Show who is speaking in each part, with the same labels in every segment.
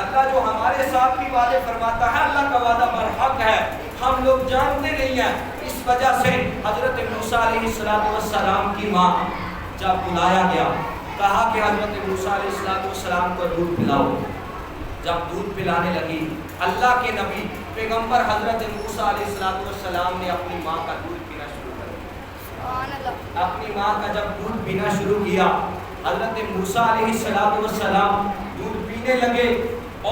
Speaker 1: اللہ جو ہمارے ساتھ بھی وعدے فرماتا ہے اللہ کا وعدہ برحق ہے، ہم لوگ جانتے نہیں ہیں۔ اس وجہ سے حضرت موسیٰ علیہ السلام کی ماں جب بلایا گیا، کہا کہ حضرت موسیٰ علیہ السلام کو دودھ پلاؤ۔ جب دودھ پلانے لگی، اللہ کے نبی پیغمبر حضرت موسیٰ علیہ السلام نے اپنی ماں کا دودھ پینا شروع کر دیا۔ اپنی ماں کا جب دودھ پینا شروع کیا، حضرت موسیٰ علیہ السلام دودھ پینے لگے۔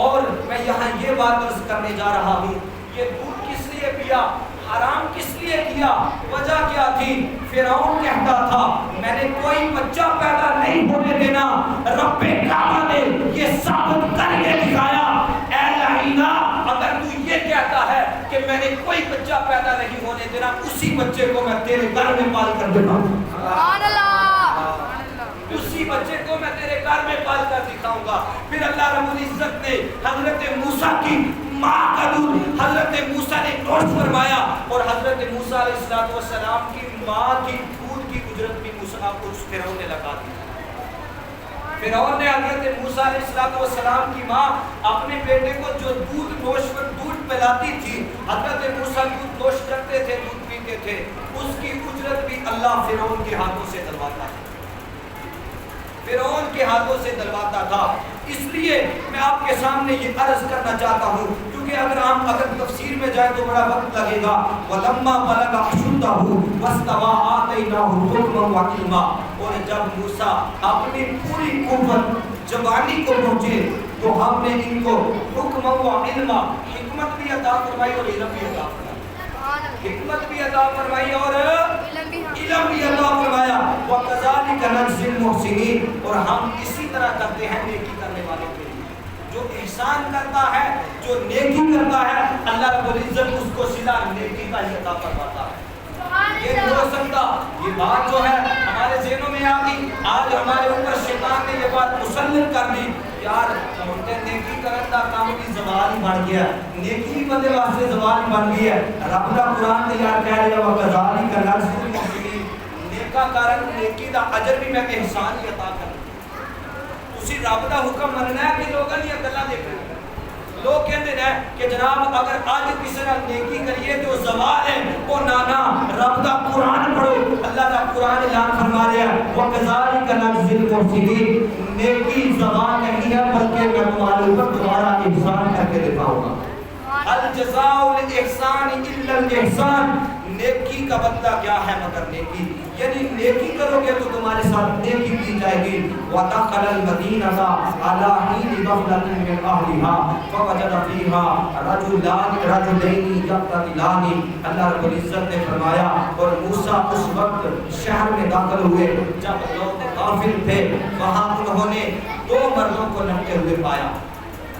Speaker 1: اور میں یہاں یہ بات عرض کرنے جا رہا ہوں، یہ دودھ کس لیے پیا، حرام کس لیے کیا، وجہ کیا تھی؟ فرعون کہتا تھا میں نے کوئی بچہ پیدا نہیں ہونے دینا، رب کعبہ نے یہ ثابت کر کے دکھایا۔ اے لعینہ، اگر تو یہ کہتا ہے کہ میں نے کوئی بچہ پیدا نہیں ہونے دینا، اسی بچے کو میں تیرے گھر میں پال کر دے گا۔ سبحان اللہ، اسی بچے کو میں تیرے گھر میں پال کر دکھاؤں گا۔ پھر اللہ رب العزت نے حضرت موسیٰ کی ماں کا دودھ حضرت موسیٰ نے نوش فرمایا، اور حضرت موسیٰ علیہ السلام کی ماں کی دودھ کی اجرت بھی موسیٰ کو اس فرعون نے لگا دی۔ فرعون نے حضرت موسیٰ علیہ السلام کی ماں اپنے بیٹے کو جو دودھ پلاتی تھی، حضرت موسیٰ دودھ نوش کرتے تھے، دودھ پیتے تھے، اس کی اجرت بھی اللہ فرعون کے ہاتھوں سے دلواتا تھا، فرعون کے ہاتھوں سے دلواتا تھا۔ اس لیے میں آپ کے سامنے یہ عرض کرنا چاہتا ہوں، کیونکہ اگر تفسیر میں جائے تو بڑا وقت لگے گا۔ وَلَمَّا بَلَغَ أَشُدَّهُ وَاسْتَوَىٰ آتَيْنَاهُ حُکْمًا وَعِلْمًا، اور جب موسیٰ اپنی پوری قوت جوانی کو پہنچے تو ہم نے ان کو حکمًا وعلما، حکمت بھی عطا فرمائی اور علم بھی عطا فرمائی، حکمت بھی عطا فرمائی اور علم بھی عطا فرمایا۔ وَكَذَلِكَ نَجْزِي الْمُحْسِنِينَ، اور ہم اسی طرح کرتے ہیں نیکی کرنے والوں کے لیے۔ جو احسان کرتا ہے، جو نیکی کرتا ہے، اللہ رب العزت اس کو صلہ نیکی کا ہی عطا فرماتا ہے۔ یہ نہیں ہو سکتا، یہ بات جو ہے ہمارے ذہنوں میں آ گئی، آج ہمارے اوپر شیطان نے یہ بات مسلط کر دی، یار ہمیں نیکی کرن دا کام بھی زوال ہی بن گیا، نیکی بھی بندے واسطے زوال ہی بن گئی ہے۔ رب دا قرآن تیار کہہ رہا ہے وَكَذَلِكَ نَجْزِي الْمُحْسِنِينَ، نیکا کارن نیکی دا اجر بھی میں احسان ہی عطا کروں۔ اسی رب دا حکم مننا ہے کہ لوگوں نے گلاں دیکھنا ہے۔ لوگ کہتے ہیں کہ جناب اگر آج کسی نے نیکی کریے تو زوال ہے، او نانا رب دا قرآن پڑھو، اللہ دا قرآن اعلان فرما رہا ہے وَكَذَلِكَ نَجْزِي الْمُحْسِنِينَ، نیکی زوال نہیں ہے بلکہ میں تمہارے اوپر دوبارہ احسان کر کے دکھاؤں گا۔ الجزاء الاحسان الا الاحسان، نیکی کا بدلہ کیا ہے مگر نیکی، یعنی نیکی کرو گے تو تمہارے ساتھ نیکی کی جائے گی۔ وَدَخَلَ الْمَدِينَةَ عَلَىٰ حِينِ غَفْلَةٍ مِّنْ أَهْلِهَا فَوَجَدَ فِيهَا رَجُلَيْنِ يَقْتَتِلَانِ، اللہ رب العزت نے فرمایا اور موسیٰ اس وقت شہر میں داخل ہوئے جب لوگ غافل تھے، وہاں انہوں نے دو مردوں کو لڑتے ہوئے پایا۔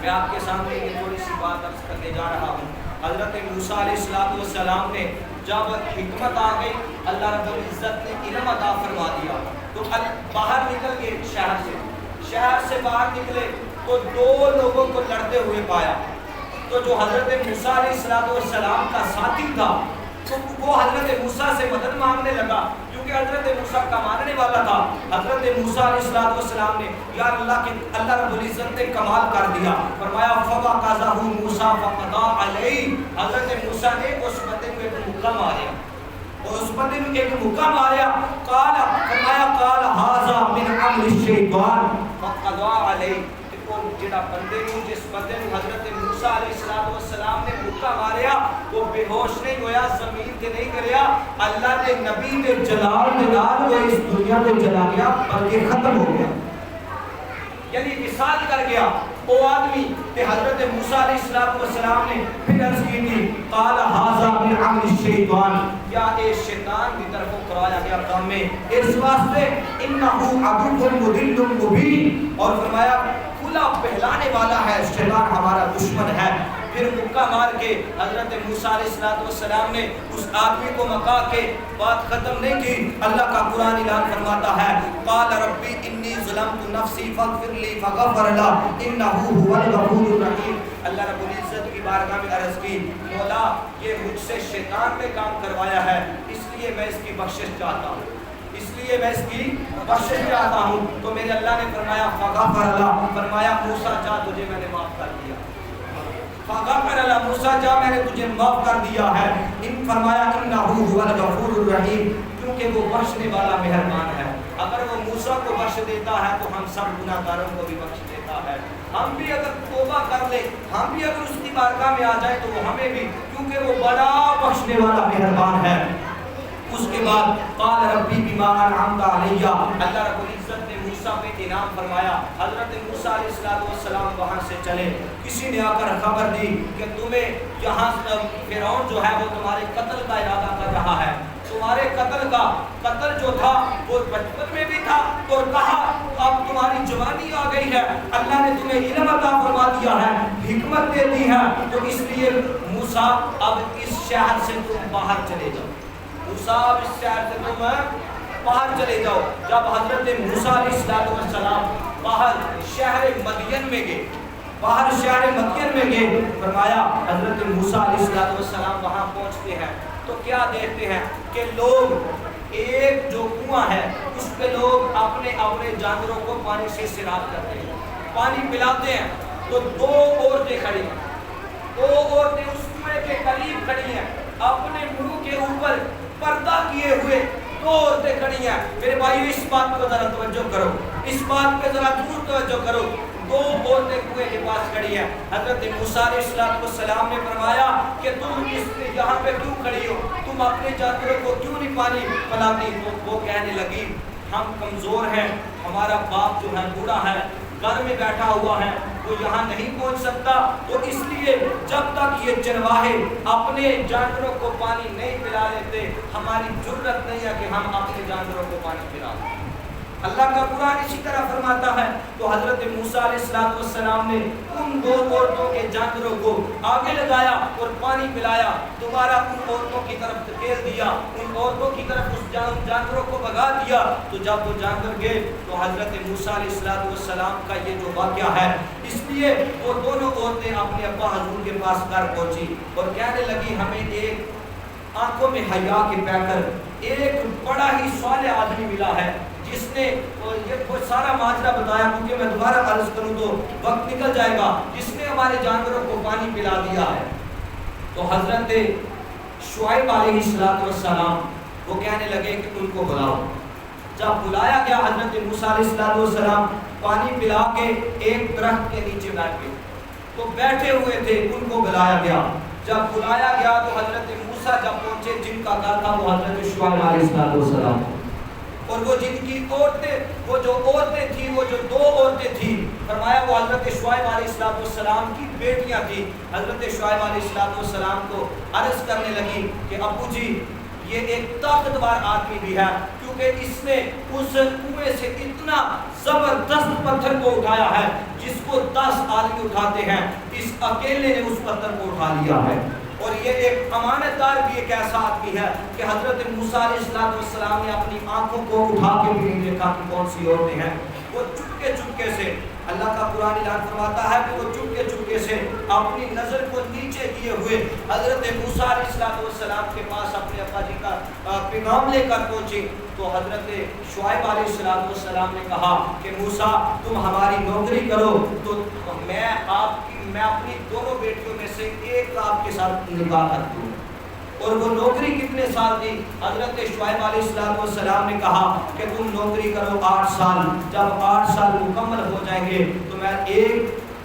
Speaker 1: میں آپ کے سامنے یہ تھوڑی سی بات عرض کرنے جا رہا ہوں۔ حضرت موسیٰ علیہ السلام نے جب حکمت آ گئی، اللہ رب العزت نے علم عطا فرما دیا، تو باہر نکل گئے، شہر سے باہر نکلے تو دو لوگوں کو لڑتے ہوئے پایا۔ تو جو حضرت موسیٰ علیہ السلام کا ساتھی تھا تو وہ حضرت موسیٰ سے مدد مانگنے لگا، کیونکہ حضرت موسیٰ کا ماننے والا تھا۔ حضرت موسیٰ علیہ السلام نے یا اللہ رب العزت نے کمال کر دیا، فرمایا فَوَقَذَهُ مُوسَىٰ فَقَضَىٰ عَلَيْهِ، حضرت موسیٰ نے اس بندے کو ایک مکہ ماریا، اور اس بندے کو ایک مکہ ماریا، فرمایا قَالَ هَٰذَا مِنْ عَمْلِ الشَّيْطَانِ فَقَضَىٰ عَلَيْهِ، جس بندے کو حضرت موسیٰ علیہ السلام نے مکہ ماریا وہ بے ہوش نہیں ہویا، زمین تے نہیں گریا، اللہ نے نبی کے جلال کے نال وہ اس دنیا کو جلا گیا بلکہ ختم ہو گیا، یعنی مثال کر گیا وہ آدمی کہ حضرت موسیٰ علیہ السلام نے پھر عرض کی تھی قال هذا من عمل الشیطان، کیا اے شیطان کی طرف کرایا گیا کام میں، اس واسطے انه عدو مضل مبین، اور فرمایا کھلا بہلانے والا ہے، شیطان ہمارا دشمن ہے۔ پھر مکہ مار کے حضرت موسیٰ علیہ السلام نے اس آدمی کو مکا کے بات ختم نہیں کی، اللہ کا قرآن اعلان فرماتا ہے قال ربی انی ظلمت نفسی فاغفر لی فغفر له انہ هو الغفور الرحیم، اللہ رب العزت کی بارگاہ میں عرض کی مولا یہ مجھ سے شیطان نے کام کروایا ہے، اس لیے میں اس کی بخشش چاہتا ہوں، اس لیے میں اس کی بخشش چاہتا ہوں. تو میرے اللہ نے فرمایا فغفر له، فرمایا موسیٰ جا تجھے میں نے معاف کر دیا. فغفر له موسیٰ جا میں نے تجھے معاف کر دیا ہے. ان فرمایا انہ هو الغفور الرحیم، کیونکہ وہ بخشنے والا مہربان ہے. اگر وہ موسیٰ کو بخش دیتا ہے تو ہم سب گناہ گاروں کو بھی بخش دیتا ہے. ہم بھی اگر توبہ کر لیں، ہم بھی اگر اس کی بارگاہ میں آ جائیں تو وہ ہمیں بھی، کیونکہ وہ بڑا بخشنے والا مہربان ہے. اس کے بعد قال ربی بما انعمت علی، اللہ رب العزت نے موسیٰ پہ انعام فرمایا. حضرت موسیٰ علیہ السلام وہاں سے چلے. کسی نے آ کر خبر دی کہ تمہیں یہاں فرعون جو ہے وہ تمہارے قتل کا ارادہ کر رہا ہے. تمہارے قتل جو تھا وہ بچپن میں بھی تھا، اور کہا اب تمہاری جوانی آ گئی ہے، اللہ نے تمہیں علم عطا فرما دیا ہے، حکمت دے دی ہے، تو اس لیے موسیٰ اب اس شہر سے تم باہر چلے جاؤ. موسیٰ اب اس شہر سے تم باہر چلے جاؤ. جب حضرت موسیٰ علیہ السلام باہر شہر مدین میں گئے، فرمایا حضرت موسیٰ علیہ السلام وہاں پہنچتے ہیں تو کیا دیکھتے ہیں کہ لوگ ایک جو کنواں ہے اس پہ لوگ اپنے جانوروں کو پانی سے سیراب کرتے ہیں، پانی پلاتے ہیں. تو دو عورتیں کھڑی ہیں، اس کنویں کے قریب کھڑی ہیں، اپنے منہ کے اوپر پردہ کیے ہوئے دو عورتیں کھڑی ہیں. میرے بھائیو اس بات کو ذرا توجہ کرو، اس بات پہ ذرا دور توجہ کرو. دو عورتیں کنویں کے پاس کھڑی ہیں. حضرت موسیٰ علیہ السلام نے فرمایا کہ تم یہاں پہ کیوں کھڑی ہو، تم اپنے جانوروں کو کیوں نہیں پانی پلاتی؟ وہ کہنے لگی ہم کمزور ہیں، ہمارا باپ جو ہے بوڑھا ہے، گھر میں بیٹھا ہوا ہے، وہ یہاں نہیں پہنچ سکتا، تو اس لیے جب تک یہ چرواہے اپنے جانوروں کو پانی نہیں پلا لیتے ہماری جرأت نہیں ہے کہ ہم اپنے جانوروں کو پانی پلا دیں. اللہ کا قرآن اسی طرح فرماتا ہے. تو حضرت موسیٰ علیہ السلام نے ان دو عورتوں کے جانوروں کو آگے لگایا اور پانی پلایا، دوبارہ ان عورتوں کی طرف دھکیل دیا، ان عورتوں کی طرف اس جانوروں کو بھگا دیا. تو جب وہ جانور گئے تو حضرت موسیٰ علیہ السلام کا یہ جو واقعہ ہے، اس لیے وہ دونوں عورتیں اپنے ابا حضور کے پاس کر پہنچی اور کہنے لگی ہمیں ایک آنکھوں میں حیا کے پہ کر ایک بڑا ہی صالح آدمی ملا ہے جس نے یہ سارا ماجرا بتایا، کیونکہ میں دوبارہ عرض کروں تو وقت نکل جائے گا، جس نے ہمارے جانوروں کو پانی پلا دیا ہے. تو حضرت شعیب علیہ السلام وہ کہنے لگے کہ ان کو بلاؤ. جب بلایا گیا حضرت موسیٰ علیہ السلام پانی پلا کے ایک درخت کے نیچے بیٹھ گئے. تو بیٹھے ہوئے تھے، ان کو بلایا گیا. جب بلایا گیا تو حضرت موسیٰ جب پہنچے، جن کا گھر تھا وہ حضرت شعیب علیہ السلام، اور وہ جن کی عورتیں، وہ جو عورتیں تھیں، وہ جو دو عورتیں تھیں، فرمایا وہ حضرت شعیب علیہ السلام کی بیٹیاں تھیں. حضرت شعیب علیہ السلام کو عرض کرنے لگی کہ ابو جی یہ ایک طاقتور آدمی بھی ہے، کیونکہ اس نے اس کنویں سے اتنا زبردست پتھر کو اٹھایا ہے جس کو 10 آدمی اٹھاتے ہیں، اس اکیلے نے اس پتھر کو اٹھا لیا ہے. اور یہ ایک امانت دار بھی ایک ایسا آدمی ہے کہ حضرت موسیٰ علیہ السلام نے اپنی آنکھوں کو اٹھا کے بھی نہیں دیکھا کہ کون سی عورتیں ہیں. وہ چپکے سے، اللہ کا قرآن اعلان فرماتا ہے کہ وہ چپکے سے اپنی نظر کو نیچے کیے ہوئے حضرت موسیٰ علیہ السلام کے پاس اپنے ابا جی کا پیغام لے کر پہنچی. تو حضرت شعیب علیہ السلام نے کہا کہ موسیٰ تم ہماری نوکری کرو تو میں اپنی دونوں بیٹیوں میں سے ایک کا آپ کے ساتھ نکاح کرتی ہوں. اور وہ نوکری کتنے سال دی؟ حضرت شعیب علیہ السلام نے کہا کہ تم نوکری کرو 8 سال، جب 8 سال مکمل ہو جائیں گے تو میں ایک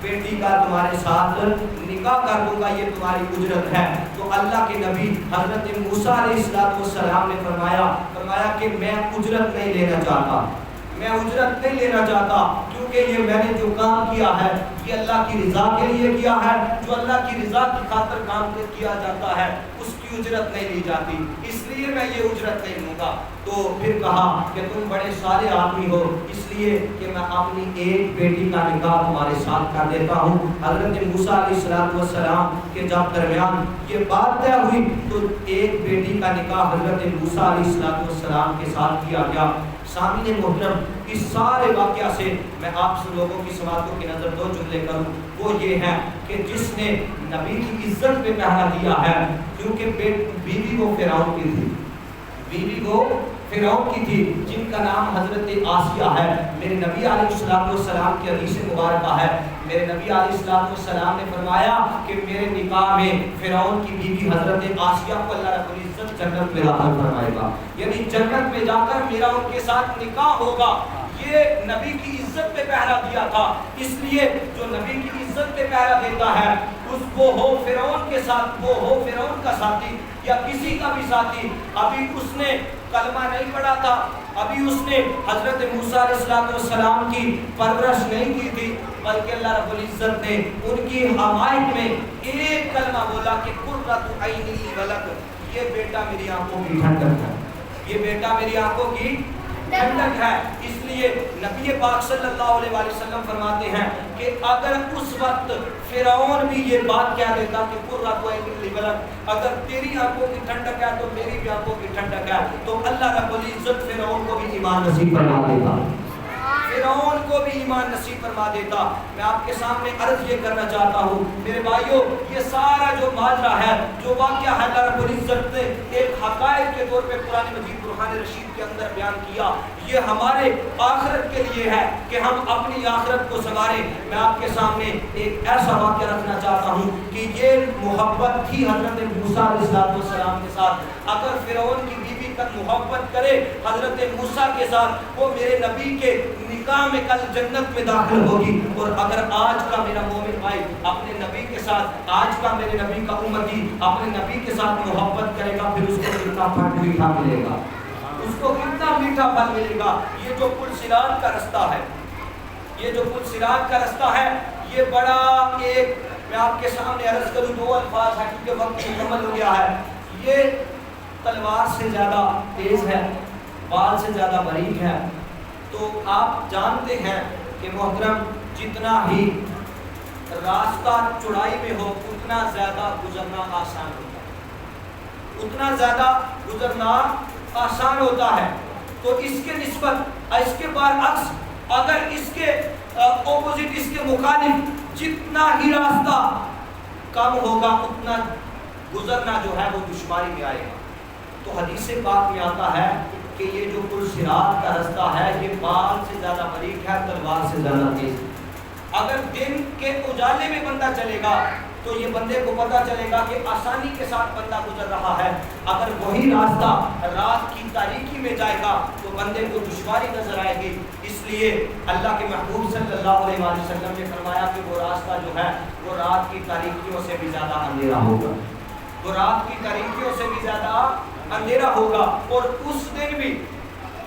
Speaker 1: بیٹی کا تمہارے ساتھ نکاح کر دوں گا، یہ تمہاری اجرت ہے. تو اللہ کے نبی حضرت موسیٰ علیہ السلام نے فرمایا کہ میں اجرت نہیں لینا چاہتا، کیونکہ یہ میں نے جو کام کیا ہے یہ اللہ کی رضا کے لیے کیا ہے. جو اللہ کی رضا کی خاطر کام کیا جاتا ہے اس کی اجرت نہیں لی جاتی، اس لیے میں یہ اجرت نہیں لوں گا. تو پھر کہا کہ تم بڑے سارے آدمی ہو، اس لیے کہ میں اپنی ایک بیٹی کا نکاح تمہارے ساتھ کر دیتا ہوں. حضرت موسیٰ علیہ السلام کے جب درمیان یہ بات طے ہوئی تو ایک بیٹی کا نکاح حضرت موسیٰ علیہ السلام کے ساتھ کیا گیا. سامعین محترم، اس سارے واقعہ سے میں آپ سے لوگوں کی سماعتوں کی نظر 2 جملے کروں، وہ یہ ہے کہ جس نے نبی کی عزت پہ پہرا دیا ہے، کیونکہ بیوی وہ فرعون کی تھی، بیوی وہ فرعون کی تھی جن کا نام حضرت آسیہ ہے. میرے نبی علیہ السلام کی حدیث مبارکہ ہے, میرے نبی علیہ السلام نے فرمایا کہ میرے نکاح میں فرعون کی بیوی حضرت آسیہ کو اللہ رب العزت جنت میں داخل فرمائے گا, یعنی جنت میں جا کر میرا ان کے ساتھ نکاح ہوگا. یہ نبی کی عزت پہ پہرا دیا تھا, اس لیے جو نبی کی عزت پہ پہرا دیتا ہے اس کو ہو فرعون کے ساتھ, وہ ہو فرعون کا ساتھی یا کسی کا بھی ساتھی, ابھی اس نے کلمہ نہیں پڑھا تھا, ابھی اس نے حضرت موسیٰ علیہ السلام کی پرورش نہیں کی تھی, بلکہ اللہ رب العزت نے ان کی حمایت میں ایک کلمہ بولا کہ قرۃ عین لی ولک, یہ بیٹا میری آنکھوں کی ٹھنڈک ہے, یہ بیٹا میری آنکھوں کی ٹھنڈک ہے. اس لیے نبی پاک صلی اللہ علیہ وآلہ وسلم فرماتے ہیں کہ اگر اس وقت فرعون بھی یہ بات کہہ دیتا کہ قرۃ عین لی ولک, اگر تیری آنکھوں کی ٹھنڈک ہے تو میری بھی آنکھوں کی ٹھنڈک ہے, تو اللہ رب العزت فرعون کو بھی ایمان نصیب فرما دیتا, فرعون کو بھی ایمان نصیب فرما دیتا. میں آپ کے سامنے عرض یہ کرنا چاہتا ہوں میرے بھائیوں, یہ سارا جو ماجرا ہے, جو واقعہ ہے, اللہ رب العزت نے ایک حقائق کے طور پہ قرآن مجید برہان رشید کے اندر بیان کیا. یہ ہمارے آخرت کے لیے ہے کہ ہم اپنی آخرت کو سنواریں. میں آپ کے سامنے ایک ایسا واقعہ رکھنا چاہتا ہوں کہ یہ محبت تھی حضرت موسیٰ علیہ السلام کے ساتھ. اگر فرعون کی بیوی تک محبت کرے حضرت موسیٰ کے ساتھ, وہ میرے نبی کے نکاح میں کل جنت میں داخل ہوگی. اور اگر آج کا میرا مومن بھائی اپنے نبی کے ساتھ, آج کا میرے نبی کا امتی اپنے نبی کے ساتھ محبت کرے گا, پھر اس کو کتنا پھل میٹھا ملے گا, اس کو کتنا میٹھا پھل ملے گا. یہ جو پل صراط کا رستہ ہے, یہ جو پل صراط کا رستہ ہے, یہ بڑا ایک, میں آپ کے سامنے عرض کروں, دو الفاظ ہیں کیونکہ وقت مکمل ہو گیا ہے. یہ تلوار سے زیادہ تیز ہے, بال سے زیادہ باریک ہے. تو آپ جانتے ہیں کہ محترم, جتنا ہی راستہ چوڑائی میں ہو اتنا زیادہ گزرنا آسان ہوتا ہے, اتنا زیادہ گزرنا آسان ہوتا ہے. تو اس کے نسبت, اس کے برعکس, اگر اس کے اپوزٹ, اس کے مخالف جتنا ہی راستہ کم ہوگا اتنا گزرنا جو ہے وہ دشواری میں آئے گا. تو حدیث پاک میں آتا ہے کہ یہ جو پل صراط کا رستہ ہے یہ بال سے زیادہ باریک ہے, تلوار سے زیادہ تیز. اگر دن کے اجالے میں بندہ چلے گا تو یہ بندے کو پتہ چلے گا کہ آسانی کے ساتھ بندہ گزر رہا ہے. اگر وہی راستہ رات کی تاریکی میں جائے گا تو بندے کو دشواری نظر آئے گی. اس لیے اللہ کے محبوب صلی اللہ علیہ وآلہ وسلم نے فرمایا کہ وہ راستہ جو ہے وہ رات کی تاریکیوں سے بھی زیادہ اندھیرا ہوگا, وہ رات کی تاریکیوں سے بھی زیادہ اندھیرا ہوگا. اور اس دن بھی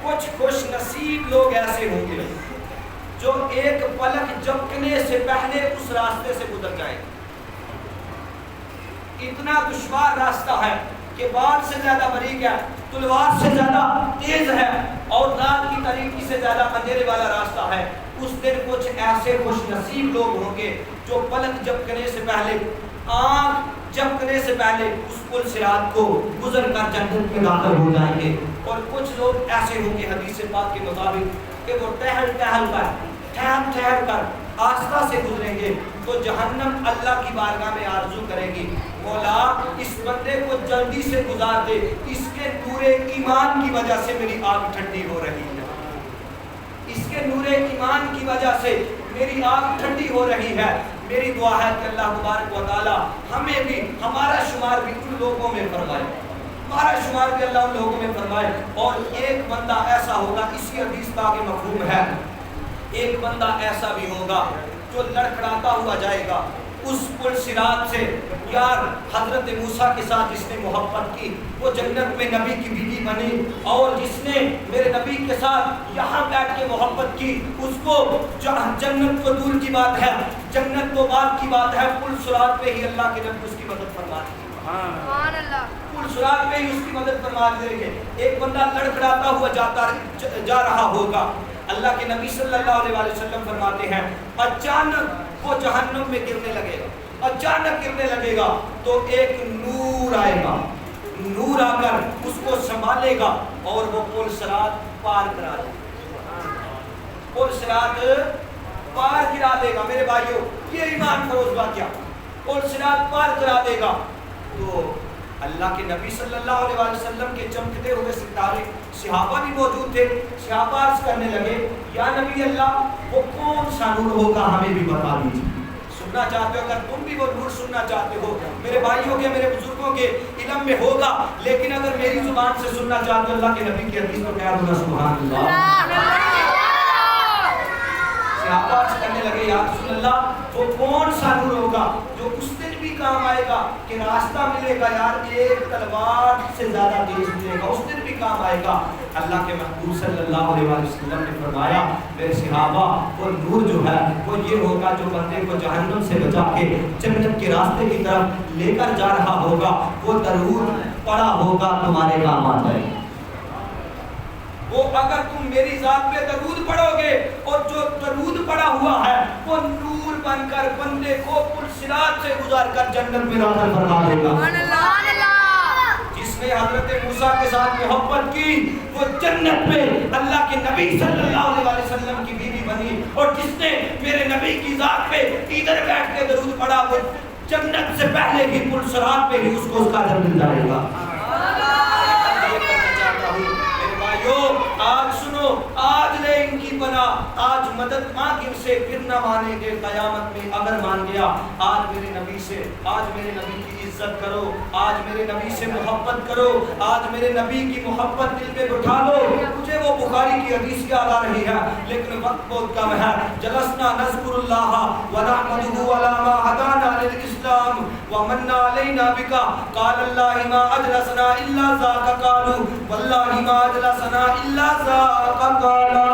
Speaker 1: کچھ خوش نصیب لوگ ایسے ہوں گے جو ایک پلک جھپکنے سے پہلے اس راستے سے گزر جائیں. اتنا دشوار راستہ ہے کہ بال سے زیادہ باریک ہے, تلوار سے زیادہ تیز ہے, اور رات کی تاریکی سے زیادہ اندھیرے والا راستہ ہے. اس دن کچھ ایسے خوش نصیب لوگ ہوں گے جو پلک جھپکنے سے پہلے, آنکھ جھپکنے سے پہلے اس پل صراط کو گزر کر جنت میں داخل ہو جائیں گے. اور کچھ لوگ ایسے ہوں گے حدیث پاک کے مطابق کہ وہ ٹہل کر آستہ سے گزریں گے. تو جہنم اللہ کی بارگاہ میں آرزو کرے گی, مولا اس بندے کو جلدی سے گزار دے, اس کے نور ایمان کی وجہ سے میری آنکھ ٹھنڈی ہو رہی ہے, اس کے نور ایمان کی وجہ سے میری آنکھ ٹھنڈی ہو رہی ہے. میری دعا ہے کہ اللہ تبارک و تعالی ہمیں بھی, ہمارا شمار بھی ان لوگوں میں فرمائے, ہمارا شمار بھی اللہ ان لوگوں میں فرمائے. اور ایک بندہ ایسا ہوگا, اسی حدیث کا کہ مفہوم ہے, ایک بندہ ایسا بھی ہوگا جو لڑکھڑاتا ہوا جائے گا اس پل صراط سے. یار حضرت موسیٰ کے ساتھ جس نے محبت کی وہ جنت میں نبی کی بیوی بنی, اور جس نے میرے نبی کے ساتھ یہاں بیٹھ کے محبت کی اس کو جنت کو دور کی بات ہے, جنت تو بعد کی بات ہے. پل صراط پہ ہی اللہ کے نبی اس کی مدد فرما دی, سبحان اللہ, پل صراط پہ ہی اس کی مدد فرما دیں گے. ایک بندہ لڑکھڑاتا ہوا جا رہا ہوگا. اللہ کے نبی صلی اللہ علیہ وآلہ وسلم فرماتے ہیں اچانک وہ جہنم میں گرنے لگے گا, اچانک گرنے لگے گا تو ایک نور آئے گا, نور آ کر اس کو سنبھالے گا اور وہ پل صراط پار کرا دے گا, پل صراط پار کرا دے گا. میرے بھائیوں یہ ایمان فروز واقعہ, پل صراط پار کرا دے گا. تو اللہ کے نبی صلی اللہ علیہ وسلم کے چمکتے ہوئے ستارے صحابہ بھی موجود تھے. صحابہ عرض کرنے لگے یا نبی اللہ وہ کون سا نور ہوگا ہمیں بھی بتا دیجیے. سننا چاہتے ہو اگر تم بھی وہ نور سننا چاہتے ہو میرے بھائیوں کے میرے بزرگوں کے علم میں ہوگا, لیکن اگر میری زبان سے سننا چاہتے ہو اللہ کے نبی کی حدیث کو کہہ دوں نا سبحان اللہ. صحابہ عرض کرنے لگے یا رسول اللہ وہ کون سا نور ہوگا جو اس دن بھی کام آئے گا کہ راستہ ملے گا یار ایک تلوار سے زیادہ تیز ملے گا, اس دن بھی کام آئے گا. اللہ کے محبوب صلی اللہ علیہ وسلم نے فرمایا میرے صحابہ وہ نور جو ہے وہ یہ ہوگا جو بندے کو جہنم سے بچا کے جنت کے راستے کی طرف لے کر جا رہا ہوگا, وہ درود پڑا ہوگا تمہارے کام آ جائے گا. وہ اگر تم میری ذات پہ درود پڑھو گے اور جو درود پڑا ہوا ہے وہ نور بن کر بندے کو پل صراط سے گزار کر جنت میں داخل فرما دے گا. جس نے حضرت موسیٰ کے ساتھ محبت کی وہ جنت میں اللہ کے نبی صلی اللہ علیہ وسلم کی بیوی بنی, اور جس نے میرے نبی کی ذات پہ ادھر بیٹھ کے درود پڑھا وہ جنت سے پہلے ہی پل صراط پہ ہی اس کو اس کا اجر مل جائے گا. آج سنو, آج لے ان کی پناہ, آج مدد مانگ ان سے پھر نہ مانیں گے قیامت میں اگر مان گیا. آج میرے نبی سے, آج میرے نبی کی عزت کرو, آج میرے نبی سے محبت کرو, آج میرے نبی کی محبت دل میں بٹھا لو. مجھے وہ بخاری کی حدیث یاد آ رہی ہے لیکن وقت بہت کم ہے. جلسنا نذکر اللہ ونحمده علی ما هدانا للاسلام ومن علینا بک قال اللہ ما اجلسنا الا ذاک قالوا واللہ ما اجلسنا الا ذاک قالا.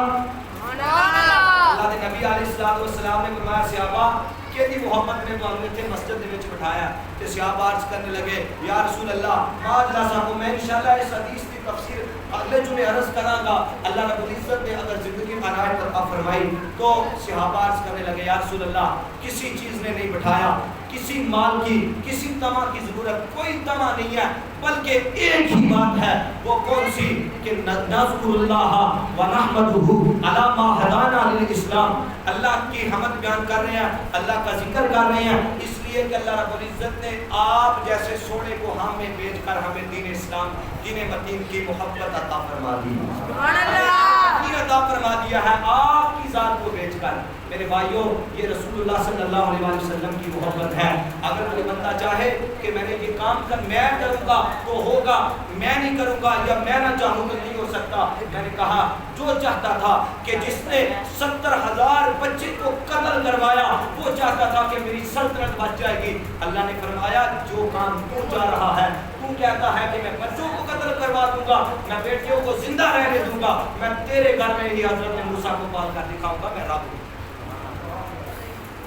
Speaker 1: اللہ کے نبی علیہ السلام نے فرمایا صحابہ کہ دی محبت میں تو ہم نے تھے مسجد دے وچ بٹھایا تے صحابہ عرض کرنے لگے یا رسول اللہ ما اجلسا کو میں انشاءاللہ اس حدیث کی تفسیر اگلے جمعے عرض کراں گا. اللہ رب العزت نے اگر زندگی عنایت عطا فرمائی تو صحابہ عرض کرنے لگے یا رسول اللہ کسی چیز نے نہیں بٹھایا, کسی مال کی کسی طمع کی ضرورت کوئی طمع نہیں ہے, بلکہ ایک ہی بات ہے. وہ کون سی کہ نذکر اللہ ونحمده علی ما هدانا للاسلام. اللہ کی حمد بیان کر رہے ہیں, اللہ کا ذکر کر رہے ہیں اس لیے کہ اللہ رب العزت نے آپ جیسے سونے کو ہم میں بیچ کر ہمیں دین اسلام دین متین کی محبت عطا فرما دی, سبحان اللہ, عطا فرما دیا ہے آپ کی ذات کو بیچ کر. میرے بھائیوں یہ رسول اللہ صلی اللہ علیہ وسلم کی محبت ہے. اگر کوئی بندہ چاہے کہ میں نے یہ کام کر میں کروں گا تو ہوگا, میں نہیں کروں گا یا میں نہ چاہوں تو نہیں ہو سکتا. میں نے کہا جو چاہتا تھا کہ جس نے 70,000 بچے کو قتل کروایا وہ چاہتا تھا کہ میری سلطنت بچ جائے گی. اللہ نے فرمایا جو کام تو جا رہا ہے تو کہتا ہے کہ میں بچوں کو قتل کروا دوں گا, میں بیٹیوں کو زندہ رہنے دوں گا, میں تیرے گھر میں ہی حضرت موسیٰ کو پال کر دکھاؤں گا میں رب ہوں,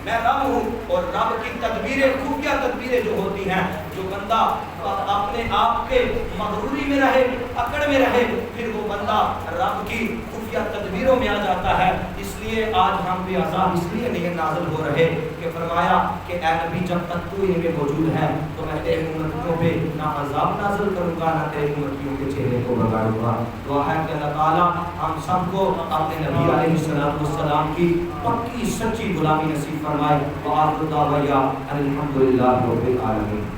Speaker 1: میں رب ہوں. اور رب کی تدبیریں خفیہ تدبیریں جو ہوتی ہیں, جو بندہ اپنے آپ کے مغروری میں رہے اکڑ میں رہے پھر وہ بندہ رب کی خفیہ تدبیروں میں آ جاتا ہے. اس لیے آج ہم پہ عذاب اس لیے نہیں نازل ہو رہے کہ فرمایا کہ اے نبی جب تک تو ان میں موجود ہے تو میں تیرے امتیوں پہ نہ عذاب نازل کروں گا نہ تیرے امتیوں کے چہرے کو بگاڑوں گا. دعا ہے کہ اللہ تعالیٰ ہم سب کو اپنے نبی علیہ السلام کی پکی سچی غلامی نصیب فرمائے. وآخر دعوانا الحمدللہ رب العالمین.